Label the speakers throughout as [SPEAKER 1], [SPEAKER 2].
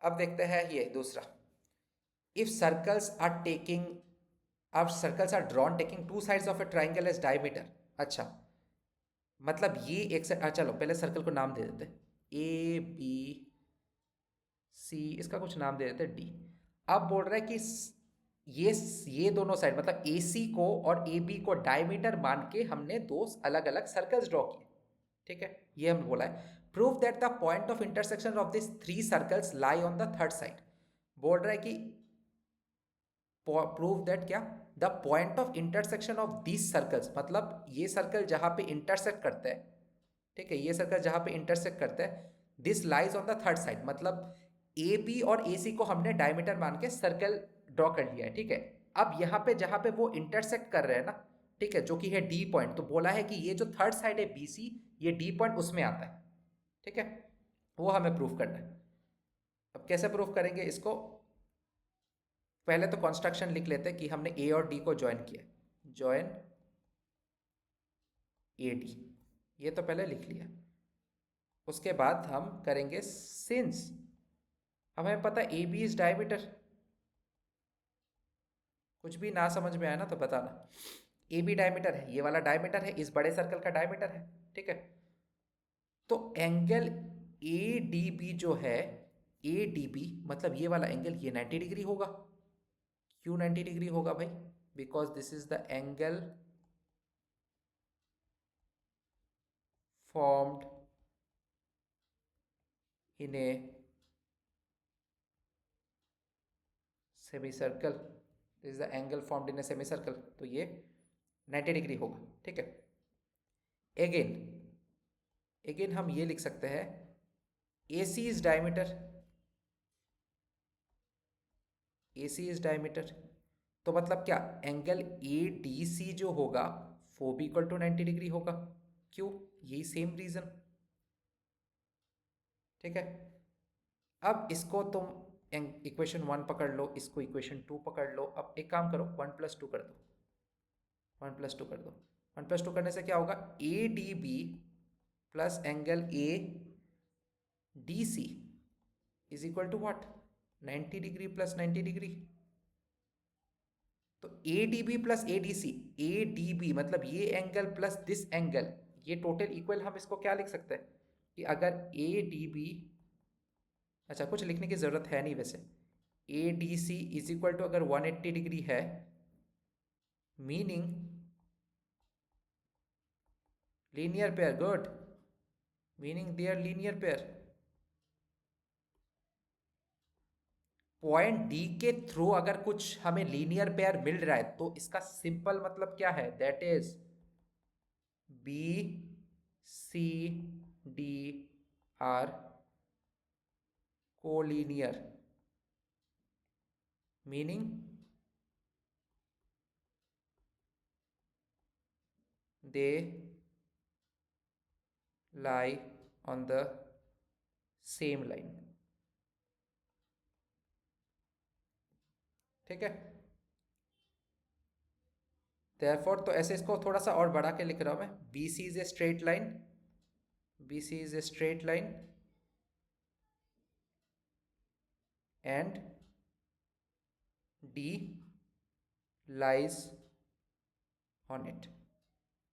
[SPEAKER 1] अब देखते हैं ये दूसरा, इफ सर्कल्स आर टेकिंग, अब circles are drawn taking two sides of a triangle as diameter. अच्छा, मतलब ये एक से, चलो पहले सर्कल को नाम दे देते, ए बी सी, इसका कुछ नाम दे देते डी। अब बोल रहा है कि ये ये दोनों साइड मतलब ए सी को और ए बी को डायमीटर मान के हमने दो अलग अलग सर्कल्स ड्रॉ किए। ठीक है, ये हम बोला है prove that the point of intersection of this three circles lie on the third side. बोल रहा है कि प्रूव दैट क्या, the point of intersection of these circles, मतलब ये सर्कल जहां पे इंटरसेक्ट करते हैं, ठीक है, ये सर्कल जहां पे इंटरसेक्ट करते हैं, this lies on the third side, मतलब ए बी और ए सी को हमने डायमीटर मान के सर्कल ड्रॉ कर लिया है। ठीक है, अब यहाँ पे जहां पे वो इंटरसेक्ट कर रहे हैं ना, ठीक है, जो कि है डी पॉइंट, तो बोला है कि ये जो थर्ड साइड है बी सी, ये डी पॉइंट उसमें आता है। ठीक है, वो हमें प्रूफ करना है। अब कैसे प्रूफ करेंगे इसको, पहले तो कंस्ट्रक्शन लिख लेते हैं कि हमने ए और डी को ज्वाइन किया, ज्वाइन ए डी, ये तो पहले लिख लिया। उसके बाद हम करेंगे सिंस हमें पता ए बी इज डायमीटर, कुछ भी ना समझ में आया ना तो बताना, ए बी डायमीटर है, ये वाला डायमीटर है, इस बड़े सर्कल का डायमीटर है। ठीक है, तो एंगल ए डी बी जो है, ए डी बी मतलब ये वाला एंगल, ये 90 डिग्री होगा। क्यों 90 डिग्री होगा भाई, because this is the angle formed in a semi circle, this is the angle formed in a semi circle, तो ये 90 डिग्री होगा। ठीक है, अगेन अगेन हम ये लिख सकते हैं A C is diameter, A C is diameter, तो मतलब क्या एंगल ए डी सी जो होगा वो भी इक्वल टू 90 डिग्री होगा। क्यों, यही सेम रीजन। ठीक है, अब इसको तुम इक्वेशन 1 पकड़ लो, इसको इक्वेशन 2 पकड़ लो। अब एक काम करो, 1+2 कर दो, 1+2 कर दो। 1+2 करने से क्या होगा, A D B plus angle A D C is equal to what, 90 degree plus 90 degree. तो A D B plus A D C, A D B मतलब ये एंगल प्लस दिस एंगल, ये टोटल इक्वल, हम इसको क्या लिख सकते हैं कि अगर ए डी बी, अच्छा कुछ लिखने की ज़रूरत है नहीं वैसे, A D C is equal to अगर 180 डिग्री है, meaning linear pair, good, meaning they are linear pair. Point D के थ्रू अगर कुछ हमें लीनियर पेयर मिल रहा है तो इसका सिंपल मतलब क्या है, that is B C D are collinear, meaning they lie on the same line. ठीक है, देयरफॉर तो ऐसे इसको थोड़ा सा और बढ़ा के लिख रहा हूं मैं, B C is a straight line, B C is a straight line and D lies on it.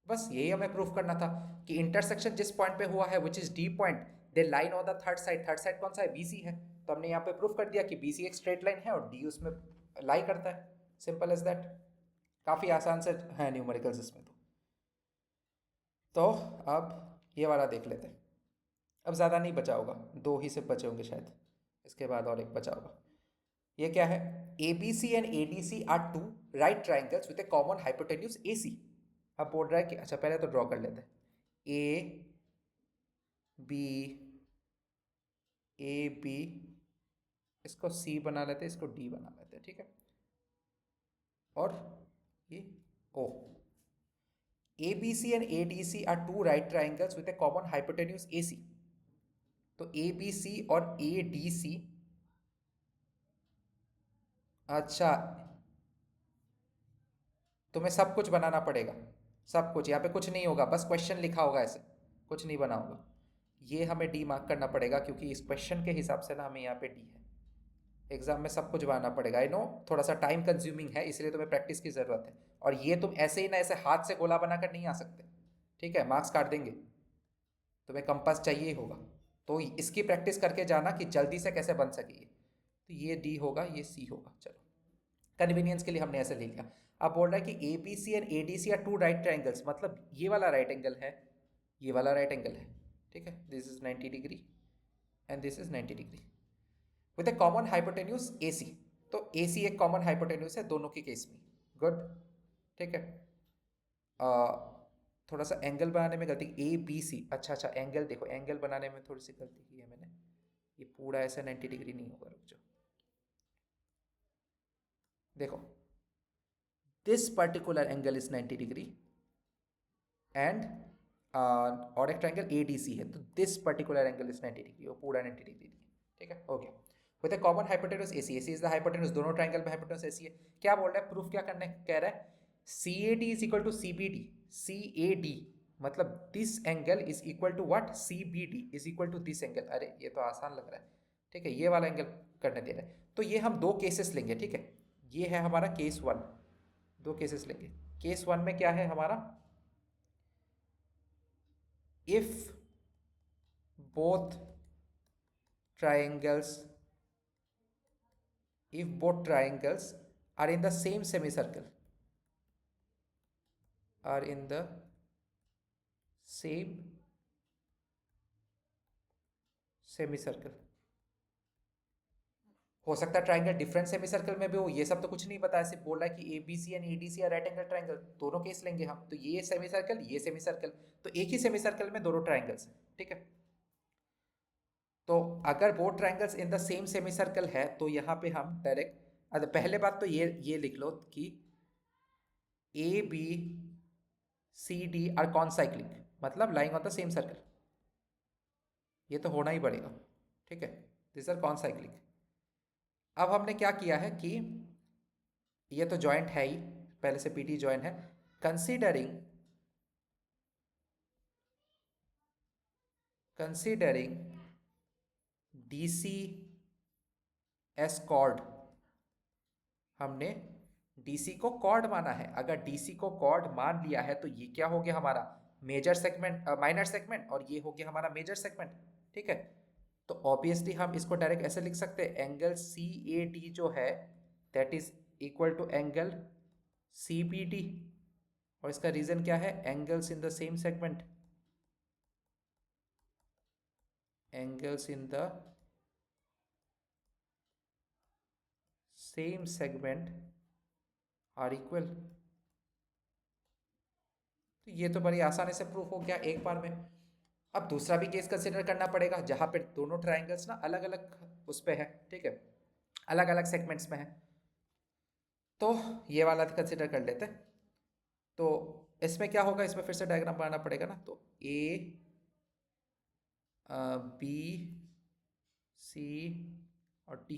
[SPEAKER 1] बस यही हमें प्रूफ करना था कि इंटरसेक्शन जिस पॉइंट पे हुआ है which is D point, they line on the third side, third side कौन सा है, बीसी है, तो हमने यहाँ पे प्रूफ कर दिया कि बीसी एक स्ट्रेट लाइन है और डी उसमें लाई करता है, सिंपल एज दैट। काफ़ी आसान से है न्यूमेरिकल्स इसमें तो अब ये वाला देख लेते हैं। अब ज़्यादा नहीं बचा होगा, दो ही सिर्फ बचे होंगे शायद, इसके बाद और एक बचा होगा। ये क्या है, A B C and A D C are two right triangles with a common hypotenuse A C. अब बोल रहा है कि अच्छा पहले तो ड्रॉ कर लेते हैं, ए बी, ए बी, इसको सी बना लेते हैं, इसको डी बना लेते हैं। ठीक है, और ये ओ, A B C and A D C are two right triangles with a common hypotenuse A C. तो ए बी सी और ए डी सी, अच्छा तुम्हें सब कुछ बनाना पड़ेगा, सब कुछ, यहाँ पे कुछ नहीं होगा, बस क्वेश्चन लिखा होगा ऐसे, कुछ नहीं बना होगा। ये हमें डी मार्क करना पड़ेगा क्योंकि इस क्वेश्चन के हिसाब से ना हमें यहाँ पे डी है। एग्जाम में सब कुछ बनाना पड़ेगा, आई नो थोड़ा सा टाइम कंज्यूमिंग है, इसलिए तुम्हें प्रैक्टिस की ज़रूरत है। और ये तुम ऐसे ही ना ऐसे हाथ से गोला बनाकर नहीं आ सकते, ठीक है, मार्क्स काट देंगे, तुम्हें कंपास चाहिए ही होगा। तो इसकी प्रैक्टिस करके जाना कि जल्दी से कैसे बन सके ये। तो ये डी होगा, ये सी होगा, चलो कन्वीनियंस के लिए हमने ऐसे ले लिया। अब बोल रहा है कि A B C and A D C are two right triangles, मतलब ये वाला राइट एंगल है, ये वाला राइट एंगल है, ठीक है, this is 90 degree and this is 90 degree with a common hypotenuse A C. तो ए सी एक कॉमन हाइपोटेन्यूज है दोनों के केस में, गुड, ठीक है। थोड़ा सा एंगल बनाने में गलती, ए बी सी, अच्छा अच्छा एंगल देखो, एंगल बनाने में थोड़ी सी गलती की है मैंने, ये पूरा ऐसा 90 डिग्री नहीं होगा, रुक जाओ, देखो this particular angle is 90 degree and और एक ट्राइंगल ADC है, तो this particular angle is 90 degree, वो पूरा 90 डिग्री, ठीक है, okay. With a common hypotenuse AC, AC is the hypotenuse, दोनों ट्राइंगल में हाइपोटेन्यूज AC है। क्या बोल रहा है, प्रूफ क्या करने कह रहा है, CAD is equal to CBD, CAD मतलब this angle is equal to what, CBD is equal to this angle. अरे ये तो आसान लग रहा है, ठीक है, ये वाला एंगल करने दे रहा है। तो ये हम दो केसेस लेंगे, ठीक है, ये है हमारा केस वन, दो केसेस लेंगे। केस वन में क्या है हमारा, if both triangles, if both triangles are in the same semicircle, are in the same semicircle, हो सकता है ट्राइंगल डिफरेंट सेमीसर्कल में भी हो, ये सब तो कुछ नहीं पता है, सिर्फ बोल रहा है कि A B C and A D C right angle triangle, दोनों केस लेंगे हम, तो ये सेमीसर्कल ये सेमीसर्कल, तो एक ही सेमीसर्कल में दोनों ट्राइंगल्स हैं, ठीक है। तो अगर both triangles in the same semicircle है तो यहाँ पे हम डायरेक्ट, पहले बात तो ये लिख लो कि A B C D are concyclic, मतलब lying on the same circle, ये तो होना ही पड़ेगा, ठीक है, दिस आर कॉनसाइक्लिक। अब हमने क्या किया है कि ये तो जॉइंट है ही, पहले से पीटी जॉइंट है, कंसीडरिंग डीसी एस कॉर्ड, हमने डीसी को कॉर्ड माना है। अगर डीसी को कॉर्ड मान लिया है तो ये क्या हो गया हमारा मेजर सेगमेंट, माइनर सेगमेंट, और ये हो गया हमारा मेजर सेगमेंट, ठीक है। तो ऑब्वियसली हम इसको डायरेक्ट ऐसे लिख सकते हैं, एंगल सी ए डी जो है that is equal to angle C B D, और इसका रीजन क्या है, angles in the same segment, angles in the same segment are equal. तो ये तो बड़ी आसानी से प्रूफ हो गया एक बार में। अब दूसरा भी केस कंसिडर करना पड़ेगा जहां पे दोनों ट्राइंगल्स ना अलग अलग उस पे है, ठीक है, अलग अलग सेगमेंट्स में है, तो ये वाला कंसिडर कर लेते हैं। तो इसमें क्या होगा, इसमें फिर से डायग्राम बनाना पड़ेगा ना, तो ए बी सी और डी,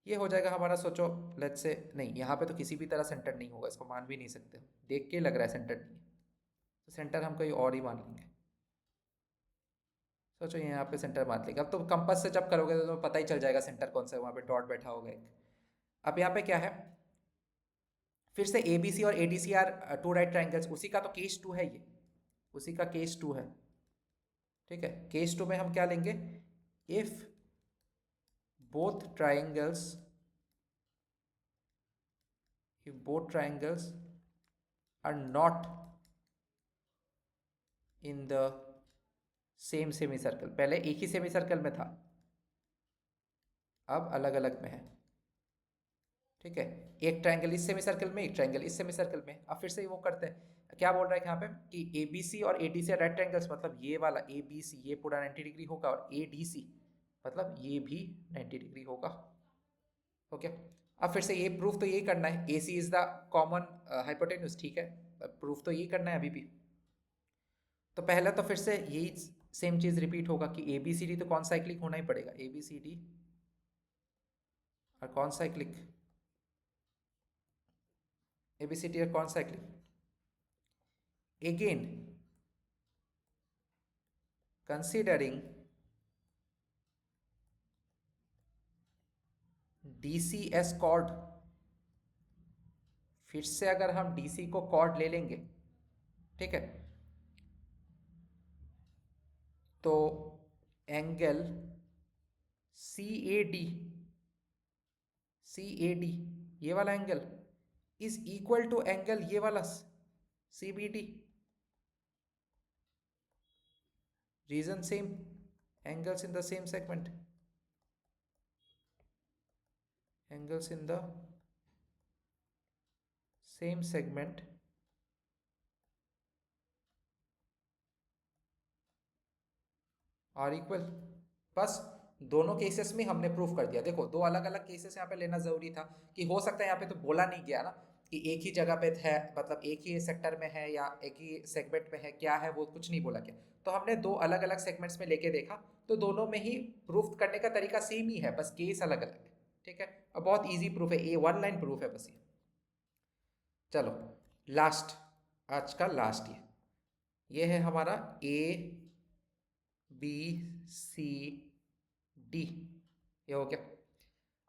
[SPEAKER 1] ये हो जाएगा हमारा, सोचो लेट्स से, नहीं यहाँ पे तो किसी भी तरह सेंटर नहीं होगा, इसको मान भी नहीं सकते, देख के लग रहा है सेंटर नहीं है, तो सेंटर हम कहीं और ही मान लेंगे, सोचो यहाँ पे सेंटर मान लेंगे। अब तो कंपास से जब करोगे तो तुम्हें पता ही चल जाएगा सेंटर कौन सा है, वहाँ पे डॉट बैठा होगा एक। अब यहाँ पे क्या है, फिर से ए बी सी और A D C are two right triangles, उसी का तो केस टू है ये, उसी का केस टू है, ठीक है। केस टू में हम क्या लेंगे, if both triangles, if both triangles are not in the same semicircle, पहले एक ही सेमीसर्कल में था, अब अलग अलग में है, ठीक है, एक ट्राइंगल इस सेमीसर्कल में, एक ट्राइंगल इस सेमीसर्कल में। अब फिर से वो करते हैं, क्या बोल रहा है यहाँ पे कि ए बी सी और A D C right triangles, मतलब ये वाला ए बी सी ये पूरा 90 डिग्री होगा, और ए डी सी मतलब ये भी 90 डिग्री होगा, ओके। अब फिर से ये प्रूफ तो यही करना है, ए C is the common hypotenuse, ठीक है, प्रूफ तो यही करना है अभी भी। तो पहला तो फिर से यही सेम चीज रिपीट होगा कि ए बी सी डी तो कौन साइक्लिक होना ही पड़ेगा, ए बी सी डी और कौन cyclic, A B C D और कौन cyclic, again considering DCS chord, फिर से अगर हम DC को कॉर्ड ले लेंगे, ठीक है, तो एंगल CAD, ये वाला angle is equal to angle ये वाला CBD। Reason same, angles in the same segment, angles in the same segment are equal। बस दोनों केसेस में हमने प्रूफ कर दिया। देखो दो अलग अलग केसेस यहाँ पे लेना जरूरी था कि हो सकता है यहाँ पे तो बोला नहीं गया ना कि एक ही जगह पे है, मतलब एक ही सेक्टर में है या एक ही सेगमेंट में है, क्या है वो कुछ नहीं बोला गया। तो हमने दो अलग अलग सेगमेंट्स में लेके देखा, तो दोनों में ही प्रूफ करने का तरीका सेम ही है, बस केस अलग अलग है, ठीक है। अब बहुत ईजी प्रूफ है, ये वन लाइन प्रूफ है बस ये। चलो लास्ट, आज का लास्ट ये है हमारा ABCD, ये हो गया।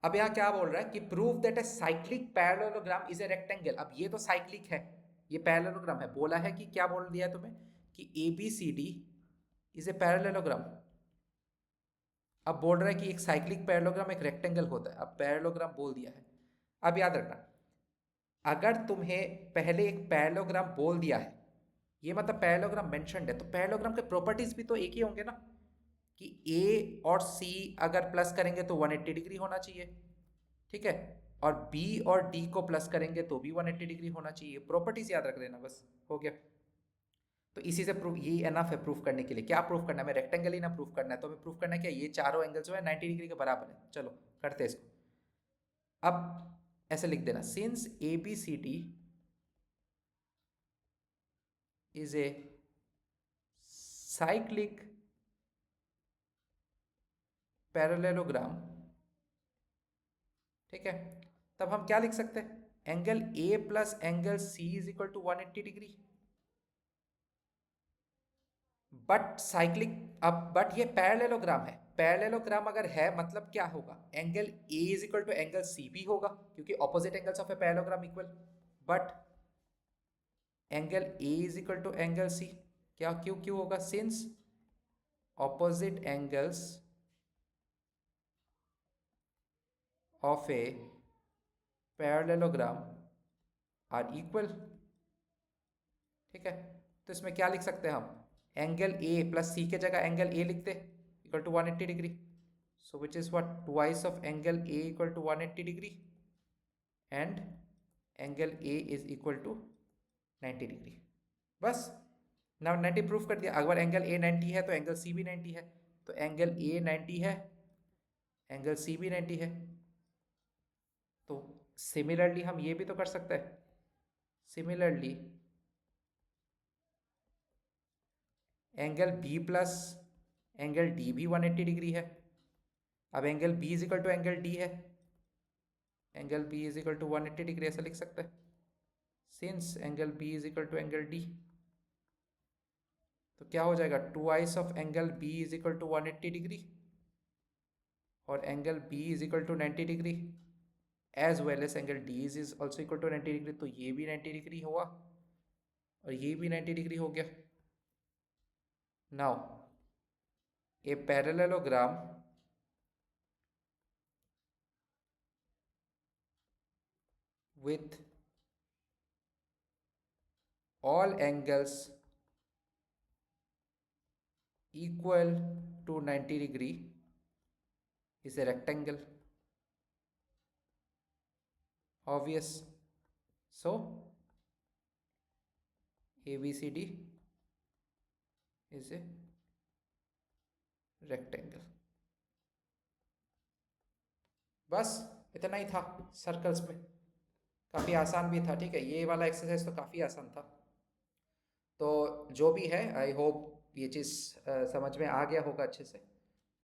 [SPEAKER 1] अब यहाँ क्या बोल रहा है कि prove that a cyclic parallelogram is a rectangle. अब ये तो साइक्लिक है, ये पैरेललोग्राम है, बोला है कि क्या बोल दिया है तुम्हें कि ABCD इज ए पैरेललोग्राम। अब बोल रहा है कि एक साइक्लिक पैरेललोग्राम एक रेक्टेंगल होता है, अब पैरेललोग्राम बोल दिया है। अब याद रखना, अगर तुम्हें पहले एक पैरेललोग्राम बोल दिया है, ये मतलब पैरेललोग्राम मेंशन्ड है, तो पैरेललोग्राम के प्रॉपर्टीज भी तो एक ही होंगे ना, कि A और C अगर प्लस करेंगे तो 180 डिग्री होना चाहिए, ठीक है, और B और D को प्लस करेंगे तो भी 180 डिग्री होना चाहिए। प्रॉपर्टीज याद रख लेना, बस हो गया। तो इसी से प्रूफ, ये एनफ है प्रूफ करने के लिए। क्या प्रूफ करना है, हमें रेक्टेंगल ही ना प्रूफ करना है, तो हमें प्रूफ करना है क्या, ये चारों एंगल जो है 90 डिग्री के बराबर है। चलो करते हैं इसको। अब ऐसे लिख देना, since ABCD is a cyclic parallelogram, ठीक है, तब हम क्या लिख सकते हैं, angle A plus angle C is equal to 180 degree. But cyclic, अब बट ये पैरेललोग्राम है, पैरेललोग्राम अगर है मतलब क्या होगा, angle A is equal to angle C भी होगा, क्योंकि opposite angles of a parallelogram equal. But angle A is equal to angle C क्या, क्यों होगा, since opposite angles of a parallelogram are equal, ठीक है। तो इसमें क्या लिख सकते हैं हम, एंगल A प्लस C के जगह एंगल A लिखते equal to 180 degree, so which is what, twice of angle A equal to 180 degree and angle A is equal to 90 degree. बस ना 90 प्रूफ कर दिया। अगर एंगल A 90 है तो एंगल C भी 90 है, तो एंगल A 90 है, एंगल C भी 90 है। तो सिमिलरली हम ये भी तो कर सकते हैं, similarly angle B plus angle D भी 180 डिग्री है। अब angle B is equal to angle D है, angle B is equal to 180 degree, ऐसा लिख सकते हैं, since angle B is equal to angle D। तो क्या हो जाएगा, twice of angle B is equal to 180 degree और angle B is equal to 90 degree as well as angle D is also equal to 90 degree. तो ये भी 90 degree हुआ और ये भी 90 डिग्री हो गया। Now a parallelogram with all angles equal to 90 degree is a rectangle, obvious, so ABCD is a rectangle। बस इतना ही था सर्कल्स में, काफ़ी आसान भी था, ठीक है, ये वाला एक्सरसाइज तो काफ़ी आसान था। तो जो भी है, आई होप ये चीज़ समझ में आ गया होगा अच्छे से।